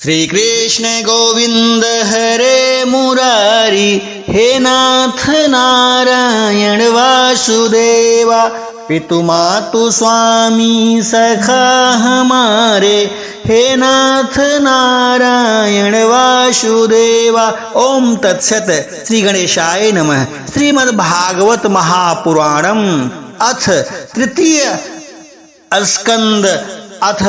श्री कृष्ण गोविंद हरे मुरारी, हे नाथ नारायण वासुदेवा, पितु मातु स्वामी सखा हमारे, हे नाथ नारायण वासुदेवा। ओम तत्सत। श्री गणेशाय नमः। श्रीमद्भागवत महापुराणम अथ तृतीय स्कंद अथ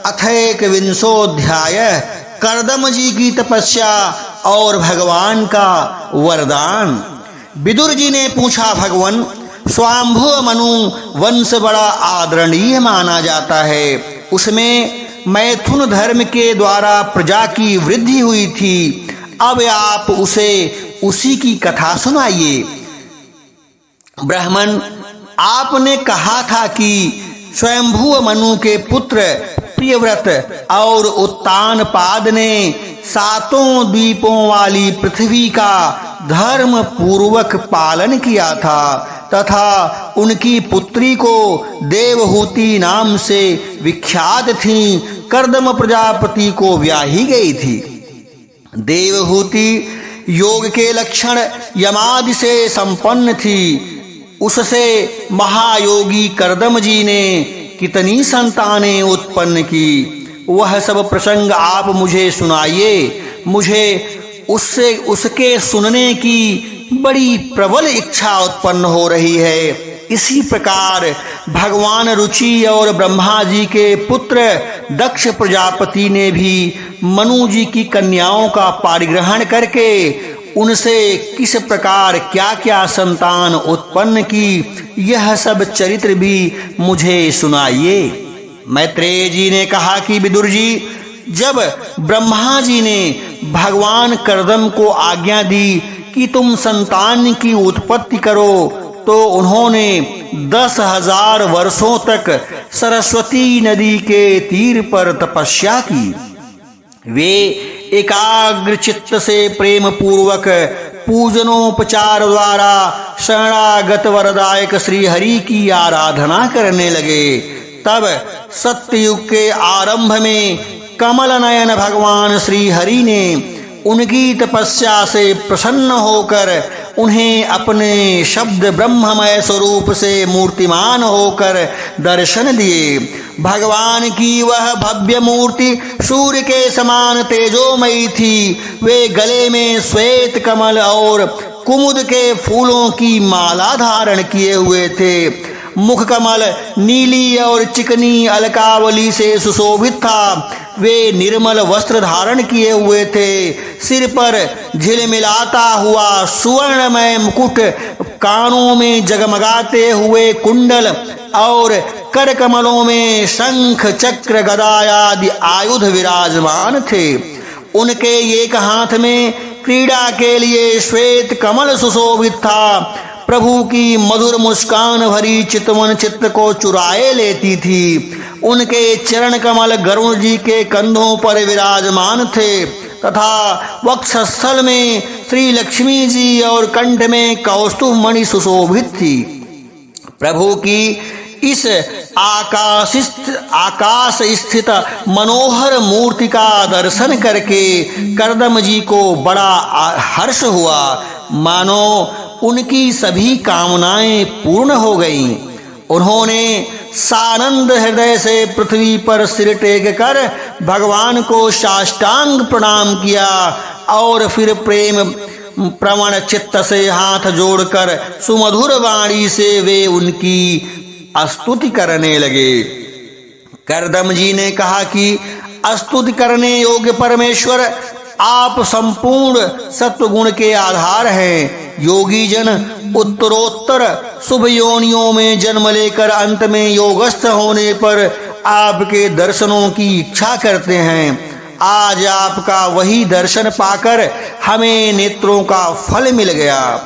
अथैकविंशोऽध्याय। कर्दम जी की तपस्या और भगवान का वरदान। विदुर जी ने पूछा, भगवान, स्वांभु मनु वंश बड़ा आदरणीय माना जाता है, उसमें मैथुन धर्म के द्वारा प्रजा की वृद्धि हुई थी, अब आप उसी की कथा सुनाइए। ब्राह्मण, आपने कहा था कि स्वयंभू मनु के पुत्र प्रियव्रत और उत्तानपाद ने सातों द्वीपों वाली पृथ्वी का धर्म पूर्वक पालन किया था तथा उनकी पुत्री को देवहूति नाम से विख्यात थी कर्दम प्रजापति को ब्याही गई थी। देवहूति योग के लक्षण यमादि से संपन्न थी। उससे महायोगी कर्दम जी ने कितनी संतानें उत्पन्न की, वह सब प्रसंग आप मुझे सुनाइए। मुझे उसके सुनने की बड़ी प्रबल इच्छा उत्पन्न हो रही है। इसी प्रकार भगवान रुचि और ब्रह्मा जी के पुत्र दक्ष प्रजापति ने भी मनु जी की कन्याओं का पारिग्रहण करके उनसे किस प्रकार क्या क्या संतान उत्पन्न की, यह सब चरित्र भी मुझे सुनाइए। मैत्रेय जी ने कहा कि विदुर जी, जब ब्रह्मा जी ने भगवान कर्दम को आज्ञा दी कि तुम संतान की उत्पत्ति करो, तो उन्होंने 10,000 वर्षों तक सरस्वती नदी के तीर पर तपस्या की। वे एकाग्र चित्त से प्रेम पूर्वक पूजनोपचार द्वारा शरणागत वरदायक श्री हरि की आराधना करने लगे। तब सत्ययुग के आरंभ में कमल नयन भगवान श्री हरि ने उनकी तपस्या से प्रसन्न होकर उन्हें अपने शब्द ब्रह्ममय स्वरूप से मूर्तिमान होकर दर्शन दिए। भगवान की वह भव्य मूर्ति सूर्य के समान तेजोमयी थी। वे गले में श्वेत कमल और कुमुद के फूलों की माला धारण किए हुए थे। मुख कमल नीली और चिकनी अलकावली से सुशोभित था। वे निर्मल वस्त्र धारण किए हुए थे। सिर पर झिलमिलाता हुआ सुवर्णमय मुकुट, कानों में जगमगाते हुए कुंडल और कर कमलों में शंख चक्र गदा आदि आयुध विराजमान थे। उनके एक हाथ में क्रीड़ा के लिए श्वेत कमल सुशोभित था। प्रभु की मधुर मुस्कान भरी चितवन चित्त को चुराए लेती थी। उनके चरण कमल गरुण जी के कंधों पर विराजमान थे तथा वक्षस्थल में श्री लक्ष्मी जी और कंठ में कौस्तुभ मणि सुशोभित थी। प्रभु की इस आकाश स्थित मनोहर मूर्ति का दर्शन करके कर्दम जी को बड़ा हर्ष हुआ, मानो उनकी सभी कामनाएं पूर्ण हो गईं। उन्होंने सानंद हृदय से पृथ्वी पर सिर टेक कर भगवान को साष्टांग प्रणाम किया और फिर प्रेम प्रवण चित्त से हाथ जोड़कर सुमधुर वाणी से वे उनकी स्तुति करने लगे। कर्दम जी ने कहा कि स्तुति करने योग्य परमेश्वर, आप संपूर्ण सत्वगुण के आधार हैं। योगी जन उत्तरोत्तर शुभ योनियों में जन्म लेकर अंत में योगस्थ होने पर आपके दर्शनों की इच्छा करते हैं। आज आपका वही दर्शन पाकर हमें नेत्रों का फल मिल गया।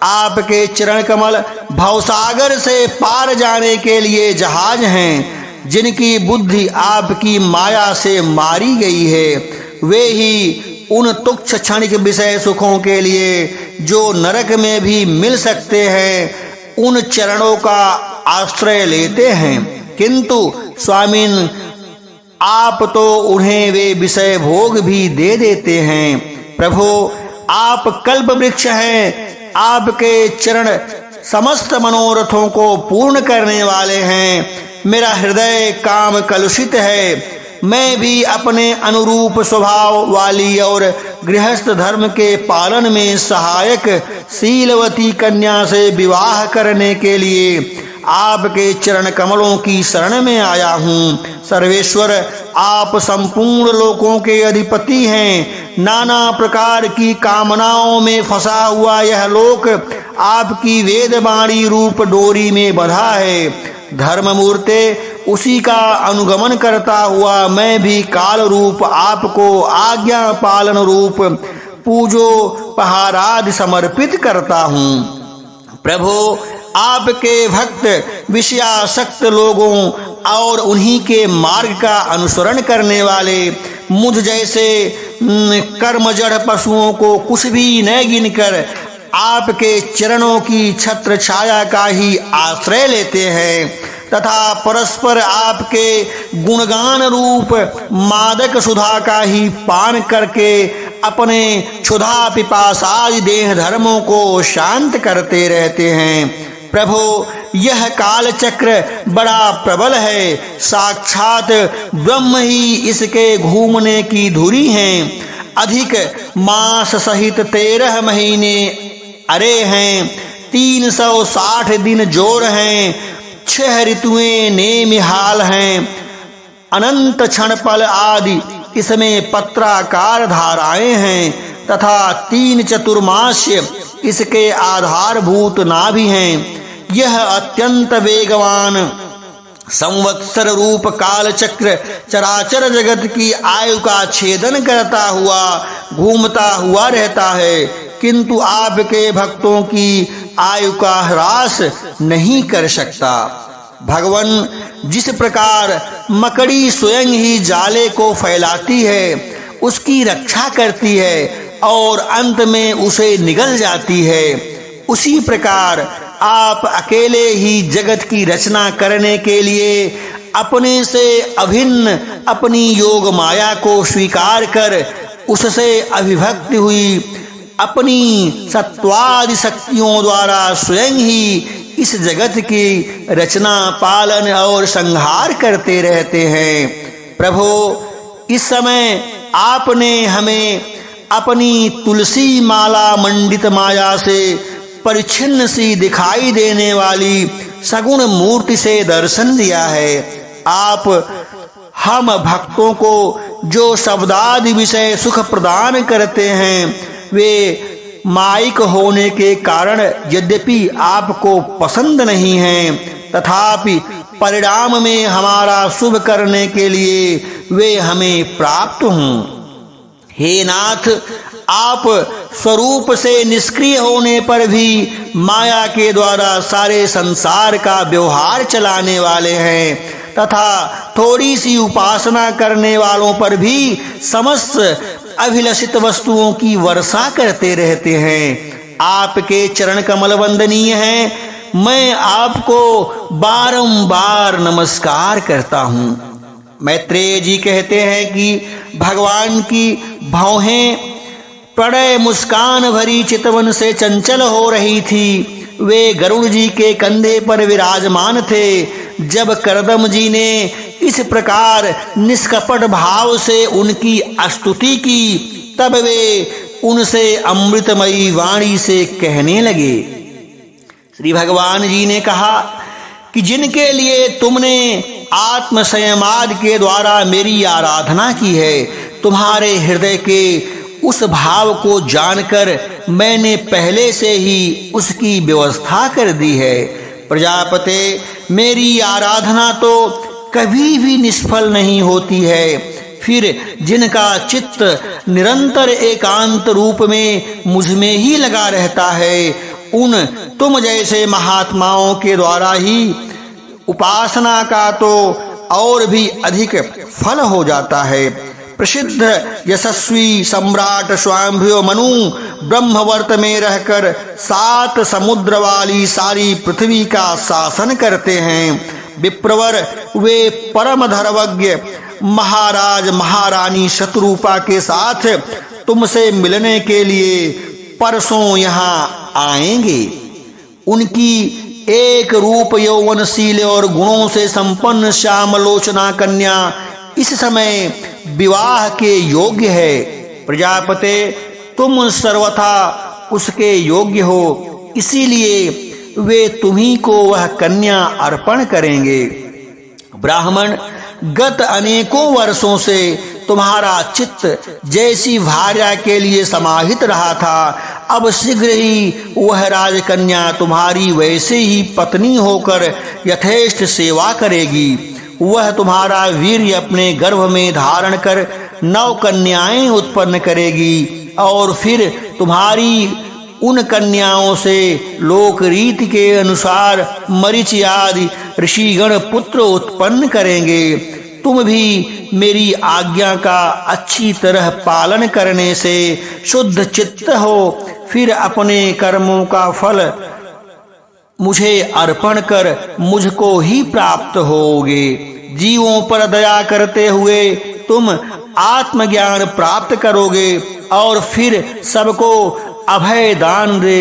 आपके चरण कमल भवसागर से पार जाने के लिए जहाज हैं, जिनकी बुद्धि आपकी माया से मारी गई है। वे ही उन तुच्छ क्षणिक विषय सुखों के लिए जो नरक में भी मिल सकते हैं, उन चरणों का आश्रय लेते हैं। किंतु स्वामिन, आप तो उन्हें वे विषय भोग भी दे देते हैं। प्रभु, आप कल्प वृक्ष हैं, आपके चरण समस्त मनोरथों को पूर्ण करने वाले हैं। मेरा हृदय काम कलुषित है, मैं भी अपने अनुरूप स्वभाव वाली और गृहस्थ धर्म के पालन में सहायक शीलवती कन्या से विवाह करने के लिए आपके चरण कमलों की शरण में आया हूँ। सर्वेश्वर, आप संपूर्ण लोकों के अधिपति हैं। नाना प्रकार की कामनाओं में फंसा हुआ यह लोक आपकी वेदवाणी रूप डोरी में बंधा है। धर्ममूर्ते, उसी का अनुगमन करता हुआ मैं भी काल रूप आपको आज्ञा पालन रूप पूजो पहारादि समर्पित करता हूँ। प्रभु, आपके भक्त विषयासक्त लोगों और उन्हीं के मार्ग का अनुसरण करने वाले मुझ जैसे कर्मजड़ पशुओं को कुछ भी न गिनकर आपके चरणों की छत्र छाया का ही आश्रय लेते हैं तथा परस्पर आपके गुणगान रूप मादक सुधा का ही पान करके अपने क्षुधा पिपासादि देह धर्मों को शांत करते रहते हैं। प्रभु, यह काल चक्र बड़ा प्रबल है, साक्षात ब्रह्म ही इसके घूमने की धुरी हैं। अधिक मास सहित 13 महीने अरे हैं, 360 दिन जोर हैं, 6 ऋतुएं नेमिहाल हैं, अनंत क्षणपल आदि इसमें पत्राकार धाराएं हैं तथा 3 चतुर्मास्य इसके आधारभूत नाभि हैं। यह अत्यंत वेगवान संवत्सर रूप काल चक्र चराचर जगत की आयु का छेदन करता हुआ घूमता हुआ रहता है, किंतु आपके भक्तों की आयु का ह्रास नहीं कर सकता। भगवान, जिस प्रकार मकड़ी स्वयं ही जाले को फैलाती है, उसकी रक्षा करती है और अंत में उसे निगल जाती है, उसी प्रकार आप अकेले ही जगत की रचना करने के लिए अपने से अभिन्न अपनी योग माया को स्वीकार कर उससे अभिभक्त हुई अपनी सत्वादि शक्तियों द्वारा स्वयं ही इस जगत की रचना पालन और संहार करते रहते हैं। प्रभु, इस समय आपने हमें अपनी तुलसी माला मंडित माया से परिच्छिन्न सी दिखाई देने वाली सगुण मूर्ति से दर्शन दिया है। आप हम भक्तों को जो शब्दादि विषय सुख प्रदान करते हैं, वे माइक होने के कारण यद्यपि आपको पसंद नहीं हैं, तथापि परिणाम में हमारा शुभ करने के लिए वे हमें प्राप्त हों। हे नाथ, आप स्वरूप से निष्क्रिय होने पर भी माया के द्वारा सारे संसार का व्यवहार चलाने वाले हैं तथा थोड़ी सी उपासना करने वालों पर भी समस्त अभिलषित वस्तुओं की वर्षा करते रहते हैं। आपके चरण कमल वंदनीय हैं, मैं आपको बारंबार नमस्कार करता हूँ। मैत्रेय जी कहते हैं कि भगवान की भौहें प्रणय मुस्कान भरी चितवन से चंचल हो रही थी। वे गरुड़ जी के कंधे पर विराजमान थे। जब करदम जी ने इस प्रकार निष्कपट भाव से उनकी स्तुति की, तब वे उनसे अमृतमयी वाणी से कहने लगे। श्री भगवान जी ने कहा कि जिनके लिए तुमने आत्म संयमाद के द्वारा मेरी आराधना की है, तुम्हारे हृदय के उस भाव को जानकर मैंने पहले से ही उसकी व्यवस्था कर दी है। प्रजापते, मेरी आराधना तो कभी भी निष्फल नहीं होती है। फिर जिनका चित्त निरंतर एकांत रूप में मुझ में ही लगा रहता है, उन तुम जैसे महात्माओं के द्वारा ही उपासना का तो और भी अधिक फल हो जाता है। प्रसिद्ध यशस्वी सम्राट स्वाम्भु मनु ब्रह्मवर्त में रहकर 7 समुद्र वाली सारी पृथ्वी का शासन करते हैं। विप्रवर, वे परम धर्मज्ञ महाराज महारानी शत्रुपा के साथ तुमसे मिलने के लिए परसों यहाँ आएंगे। उनकी एक रूप यौवनशील और गुणों से संपन्न श्यामलोचना कन्या इस समय विवाह के योग्य है। प्रजापते, तुम सर्वथा उसके योग्य हो, इसीलिए वे तुम्ही को वह कन्या अर्पण करेंगे। ब्राह्मण, गत अनेकों वर्षों से तुम्हारा चित्त जैसी भार्या के लिए समाहित रहा था, अब शीघ्र ही वह राजकन्या तुम्हारी वैसे ही पत्नी होकर यथेष्ट सेवा करेगी। वह तुम्हारा वीर्य अपने गर्भ में धारण कर 9 कन्याएं उत्पन्न करेगी और फिर तुम्हारी उन कन्याओं से लोक रीति के अनुसार मरीचि आदि ऋषिगण पुत्र उत्पन्न करेंगे। तुम भी मेरी आज्ञा का अच्छी तरह पालन करने से शुद्ध चित्त हो, फिर अपने कर्मों का फल मुझे अर्पण कर मुझको ही प्राप्त होगे। जीवों पर दया करते हुए तुम आत्मज्ञान प्राप्त करोगे और फिर सबको अभय दान दे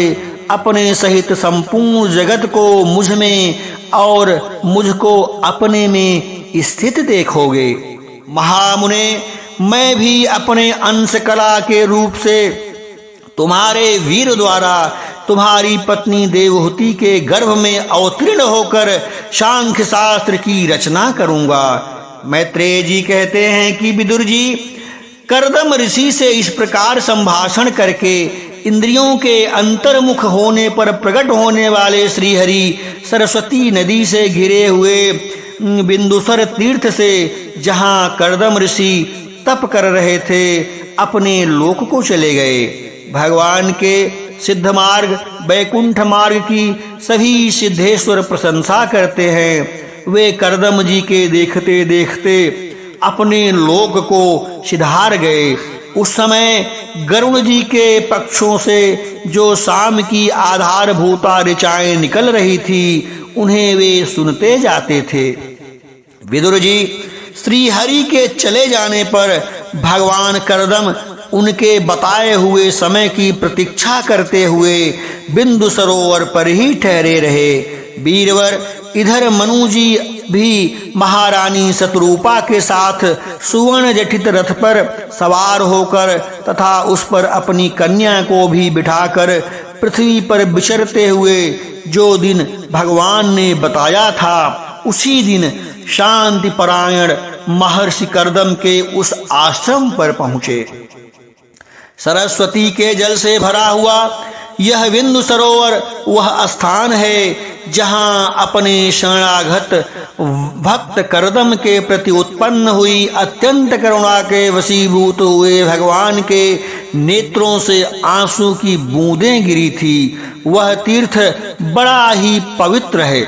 अपने सहित संपूर्ण जगत को मुझ में और मुझको अपने में स्थित देखोगे। महामुने, मैं भी अपने अंश कला के रूप से तुम्हारे वीर द्वारा तुम्हारी पत्नी देवहूति के गर्भ में अवतीर्ण होकर सांख्य शास्त्र की रचना करूंगा। मैत्रेय जी कहते हैं कि विदुर जी, कर्दम ऋषि से इस प्रकार संभाषण करके इंद्रियों के अंतर्मुख होने पर प्रकट होने वाले श्रीहरि सरस्वती नदी से घिरे हुए बिंदुसर तीर्थ से, जहां कर्दम ऋषि तप कर रहे थे, अपने लोक को चले गए। भगवान के सिद्ध मार्ग वैकुंठ मार्ग की सभी सिद्धेश्वर प्रशंसा करते हैं। वे कर्दम जी के देखते देखते अपने लोक को सिधार गए। उस समय गरुण जी के पक्षों से जो शाम की आधारभूता ऋचाएं निकल रही थी, उन्हें वे सुनते जाते थे। विदुर जी, श्री हरि के चले जाने पर भगवान कर्दम उनके बताए हुए समय की प्रतीक्षा करते हुए बिंदु सरोवर पर ही ठहरे रहे। वीरवर, इधर मनु जी भी महारानी शत्रुपा के साथ सुवर्ण जटित रथ पर सवार होकर तथा उस पर अपनी कन्या को भी बिठाकर पृथ्वी पर विचरते हुए जो दिन भगवान ने बताया था, उसी दिन शांति परायण महर्षि कर्दम के उस आश्रम पर पहुंचे। सरस्वती के जल से भरा हुआ यह बिंदु सरोवर वह स्थान है जहां अपने शरणागत भक्त कर्दम के प्रति उत्पन्न हुई अत्यंत करुणा के वशीभूत हुए भगवान के नेत्रों से आंसू की बूंदें गिरी थी। वह तीर्थ बड़ा ही पवित्र है।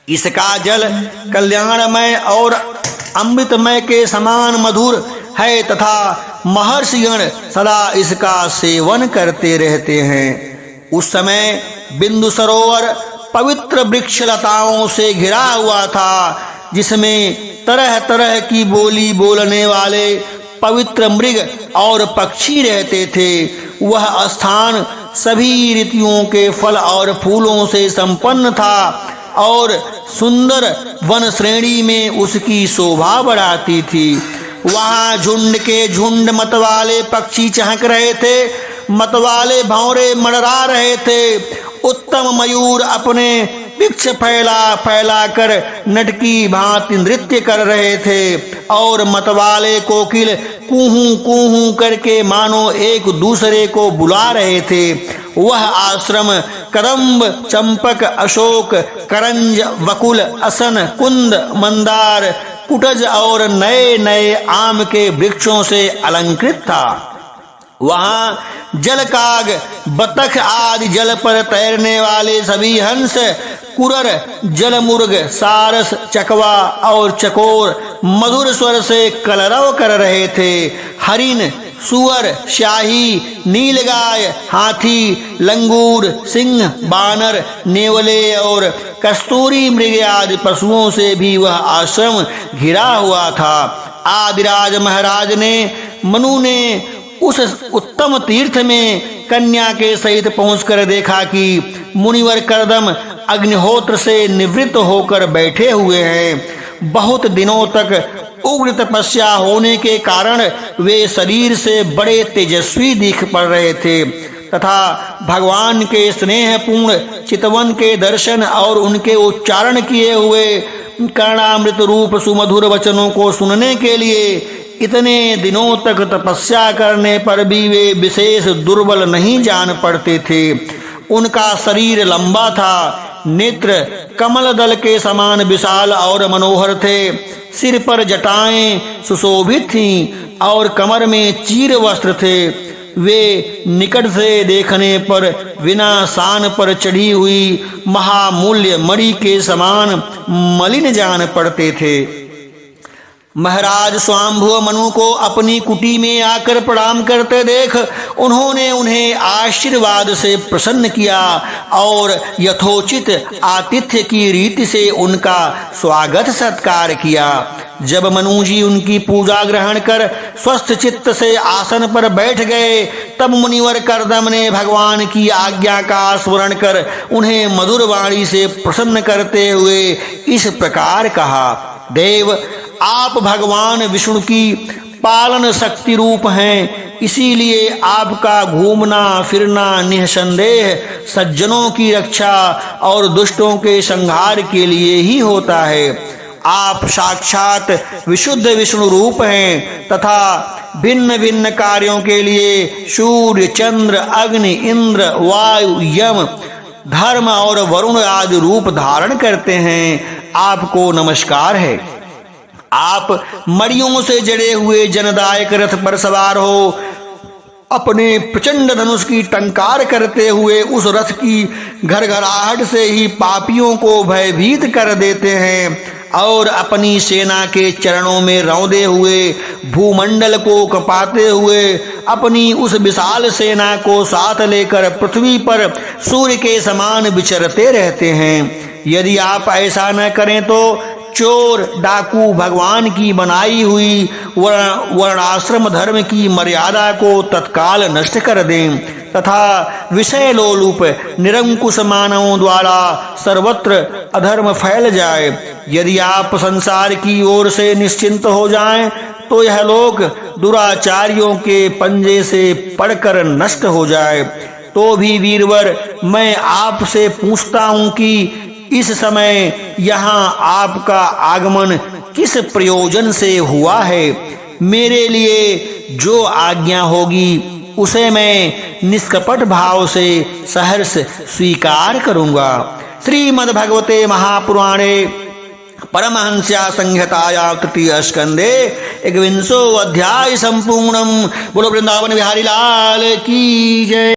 इसका जल कल्याणमय और अमृतमय के समान मधुर है तथा महर्षिगण सदा इसका सेवन करते रहते हैं। उस समय बिंदु सरोवर पवित्र वृक्ष लताओं से घिरा हुआ था, जिसमें तरह तरह की बोली बोलने वाले पवित्र मृग और पक्षी रहते थे। वह स्थान सभी ऋतुओं के फल और फूलों से संपन्न था और सुंदर वन श्रेणी में उसकी शोभा बढ़ाती थी। वहां झुंड के झुंड मतवाले पक्षी चहक रहे थे, मतवाले भौरे मंडरा रहे थे। उत्तम मयूर अपने वृक्ष फैला कर नटकी भांति नृत्य कर रहे थे और मतवाले कोकिल कूहू कूहू करके मानो एक दूसरे को बुला रहे थे। वह आश्रम कदम्ब, चंपक, अशोक, करंज, वकुल, असन, कुंद, मंदार, कुटज और नए नए आम के वृक्षों से अलंकृत था। वहां जलकाग, बतख आदि जल पर तैरने वाले सभी हंस, कुरर, जलमुर्ग, सारस, चकवा और चकोर मधुर स्वर से कलरव कर रहे थे। हरिण, सुअर, शाही, नीलगाय, हाथी, लंगूर, सिंह, बानर, नेवले और कस्तूरी मृग आदि पशुओं से भी वह आश्रम घिरा हुआ था। आदिराज महाराज ने मनु ने उस उत्तम तीर्थ में कन्या के सहित पहुंचकर देखा कि मुनिवर कर्दम अग्निहोत्र से निवृत्त होकर बैठे हुए हैं। बहुत दिनों तक उग्र तपस्या होने के कारण वे शरीर से बड़े तेजस्वी दिख पड़ रहे थे तथा भगवान के स्नेहपूर्ण चितवन के दर्शन और उनके उच्चारण किए हुए कर्णामृत रूप सुमधुर वचनों को सुनने के लिए इतने दिनों तक तपस्या करने पर भी वे विशेष दुर्बल नहीं जान पड़ते थे। उनका शरीर लंबा था, नेत्र कमल दल के समान विशाल और मनोहर थे, सिर पर जटाएं सुशोभित थीं और कमर में चीर वस्त्र थे। वे निकट से देखने पर बिना सान पर चढ़ी हुई महामूल्य मणि के समान मलिन जान पड़ते थे। महाराज स्वांभुव मनु को अपनी कुटी में आकर प्रणाम करते देख उन्होंने उन्हें आशीर्वाद से प्रसन्न किया और यथोचित आतिथ्य की रीति से उनका स्वागत सत्कार किया। जब मनु जी उनकी पूजा ग्रहण कर स्वस्थ चित्त से आसन पर बैठ गए, तब मुनिवर कर्दम ने भगवान की आज्ञा का स्मरण कर उन्हें मधुर वाणी से प्रसन्न करते हुए इस प्रकार कहा। देव, आप भगवान विष्णु की पालन शक्ति रूप हैं, इसीलिए आपका घूमना फिरना निःसंदेह सज्जनों की रक्षा और दुष्टों के संहार के लिए ही होता है। आप साक्षात विशुद्ध विष्णु रूप हैं तथा भिन्न भिन्न कार्यों के लिए सूर्य, चंद्र, अग्नि, इंद्र, वायु, यम, धर्म और वरुण आदि रूप धारण करते हैं। आपको नमस्कार है। आप मड़ियों से जड़े हुए जनदायक रथ पर सवार हो, अपने प्रचंड धनुष की टंकार करते हुए उस रथ की घरघराहट से ही पापियों को भयभीत कर देते हैं और अपनी सेना के चरणों में रौंदे हुए भूमंडल को कपाते हुए अपनी उस विशाल सेना को साथ लेकर पृथ्वी पर सूर्य के समान विचरते रहते हैं। यदि आप ऐसा न करें तो चोर डाकू भगवान की बनाई हुई वर्णाश्रम धर्म की मर्यादा को तत्काल नष्ट कर दें तथा विषय लोलुप निरंकुश मानवों द्वारा सर्वत्र अधर्म फैल जाए। यदि आप संसार की ओर से निश्चिंत हो जाएं तो यह लोक दुराचारियों के पंजे से पड़कर नष्ट हो जाए। तो भी वीरवर, मैं आपसे पूछता हूं कि इस समय यहाँ आपका आगमन किस प्रयोजन से हुआ है? मेरे लिए जो आज्ञा होगी उसे मैं निष्कपट भाव से सहर्ष स्वीकार करूंगा। श्रीमद् भगवते महापुराणे परमहंस्या संहिताया तृतीय स्कंदे 21वां अध्याय संपूर्णम। बोलो वृंदावन बिहारी लाल की जय।